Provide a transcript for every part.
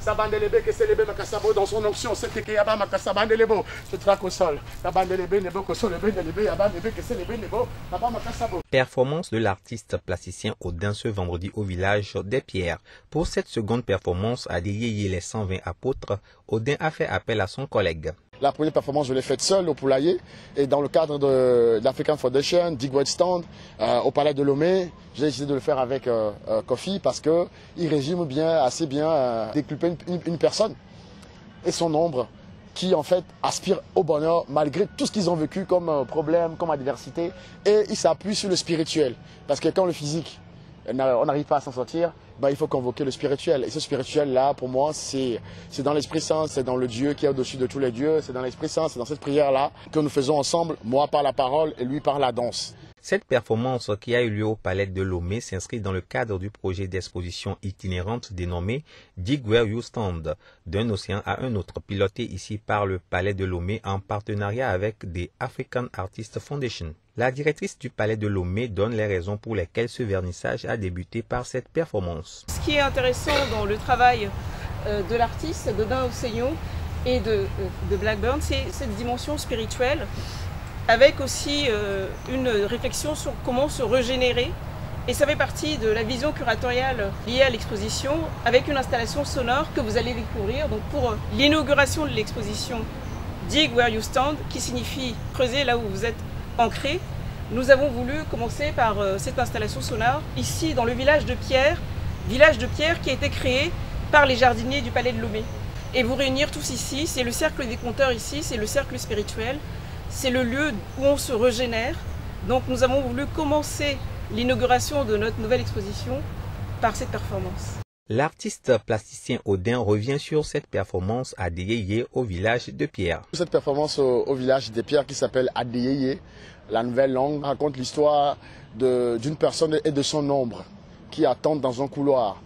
Sabandelebe, que c'est le Makasabo dans son onction, c'est que Yaba Makasabandelebo, se traque au sol. Sabandelebe, Nebo, que c'est le Bendelebe, Yaba, que c'est le Benebo, Yaba Makasabo. Performance de l'artiste plasticien Odin ce vendredi au village des Pierres. Pour cette seconde performance à Adeyeye les 120 apôtres, Odin a fait appel à son collègue. La première performance, je l'ai faite seule au poulailler et dans le cadre de l'African Foundation, Dig Wet Stand, au palais de Lomé. J'ai décidé de le faire avec Kofi parce qu'il résume assez bien décupler une personne et son nombre qui en fait aspire au bonheur malgré tout ce qu'ils ont vécu comme problème, comme adversité. Et il s'appuie sur le spirituel parce que quand le physique, on n'arrive pas à s'en sortir, il faut convoquer le spirituel. Et ce spirituel-là, pour moi, c'est dans l'Esprit Saint, c'est dans le Dieu qui est au-dessus de tous les dieux, c'est dans l'Esprit Saint, c'est dans cette prière-là que nous faisons ensemble, moi par la parole et lui par la danse. Cette performance qui a eu lieu au Palais de Lomé s'inscrit dans le cadre du projet d'exposition itinérante dénommé Dig Where You Stand, d'un océan à un autre, piloté ici par le Palais de Lomé en partenariat avec des African Artists Foundation. La directrice du Palais de Lomé donne les raisons pour lesquelles ce vernissage a débuté par cette performance. Ce qui est intéressant dans le travail de l'artiste, d'Odin Osseignon et de Blackburn, c'est cette dimension spirituelle, avec aussi une réflexion sur comment se régénérer. Et ça fait partie de la vision curatoriale liée à l'exposition, avec une installation sonore que vous allez découvrir. Donc pour l'inauguration de l'exposition Dig Where You Stand, qui signifie creuser là où vous êtes ancré, nous avons voulu commencer par cette installation sonore ici dans le village de Pierre qui a été créé par les jardiniers du Palais de Lomé. Et vous réunir tous ici, c'est le cercle des conteurs ici, c'est le cercle spirituel, c'est le lieu où on se régénère. Donc nous avons voulu commencer l'inauguration de notre nouvelle exposition par cette performance. L'artiste plasticien Odin revient sur cette performance à Adeyeye au village de Pierre. Cette performance au village des Pierres qui s'appelle Adeyeye, la nouvelle langue, raconte l'histoire d'une personne et de son ombre qui attendent dans un couloir.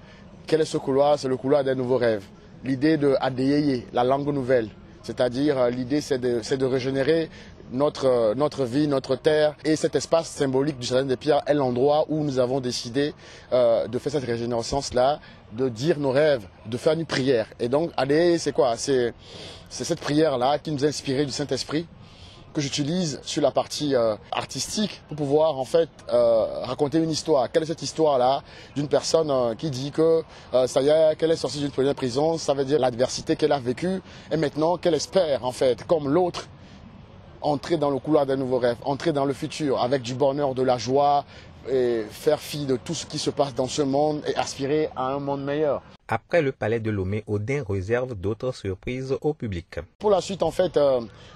Quel est ce couloir? C'est le couloir des nouveaux rêves. L'idée de Adeyeye, la langue nouvelle, c'est-à-dire l'idée c'est de régénérer notre vie, notre terre, et cet espace symbolique du Jardin des Pierres est l'endroit où nous avons décidé de faire cette régénérescence-là, de dire nos rêves, de faire une prière. Et donc, Adeyeye, c'est quoi? C'est cette prière-là qui nous a inspiré du Saint-Esprit, que j'utilise sur la partie artistique pour pouvoir en fait raconter une histoire. Quelle est cette histoire-là d'une personne qui dit que ça y est, qu'elle est sortie d'une première prison, ça veut dire l'adversité qu'elle a vécue, et maintenant qu'elle espère en fait, comme l'autre, entrer dans le couloir des nouveaux rêves, entrer dans le futur avec du bonheur, de la joie, et faire fi de tout ce qui se passe dans ce monde et aspirer à un monde meilleur. Après le Palais de Lomé, Odin réserve d'autres surprises au public. Pour la suite, en fait,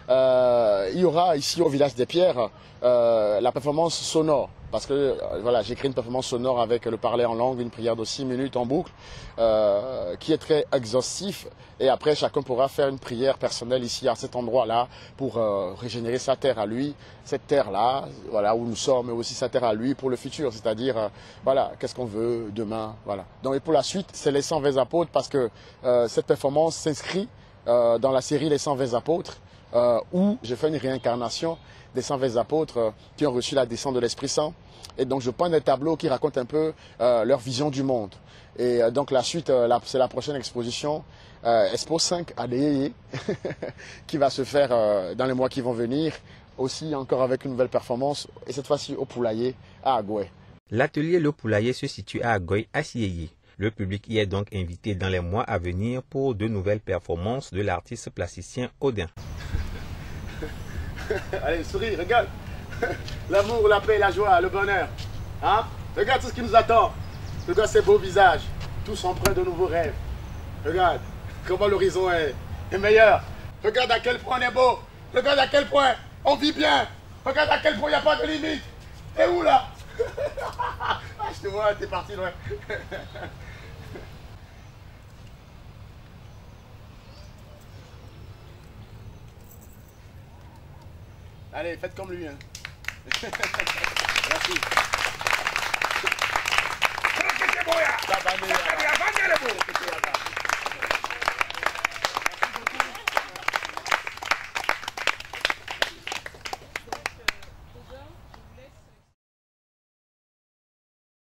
il y aura ici au village des Pierres la performance sonore. Parce que voilà, j'ai créé une performance sonore avec le parler en langue, une prière de 6 minutes en boucle, qui est très exhaustif. Et après, chacun pourra faire une prière personnelle ici à cet endroit-là pour régénérer sa terre à lui, cette terre-là, voilà, où nous sommes, mais aussi sa terre à lui pour le futur. C'est-à-dire, voilà, qu'est-ce qu'on veut demain, voilà. Donc, et pour la suite, c'est les 120 apôtres parce que cette performance s'inscrit dans la série Les 120 apôtres, où j'ai fait une réincarnation des 120 apôtres qui ont reçu la descente de l'Esprit Saint. Et donc je peins des tableaux qui racontent un peu leur vision du monde. Et donc la suite, c'est la prochaine exposition, Expo 5 à Adeyeye, qui va se faire dans les mois qui vont venir, aussi encore avec une nouvelle performance, et cette fois-ci au poulailler à Agoye. L'atelier Le Poulailler se situe à Agoye, à Sieyeye. Le public y est donc invité dans les mois à venir pour de nouvelles performances de l'artiste plasticien Odin. Allez, souris, regarde. L'amour, la paix, la joie, le bonheur. Hein? Regarde tout ce qui nous attend. Regarde ces beaux visages, tous empreints de nouveaux rêves. Regarde comment l'horizon est meilleur. Regarde à quel point on est beau. Regarde à quel point on vit bien. Regarde à quel point il n'y a pas de limite. T'es où là? Je te vois, t'es parti loin. Allez, faites comme lui. Hein. Merci.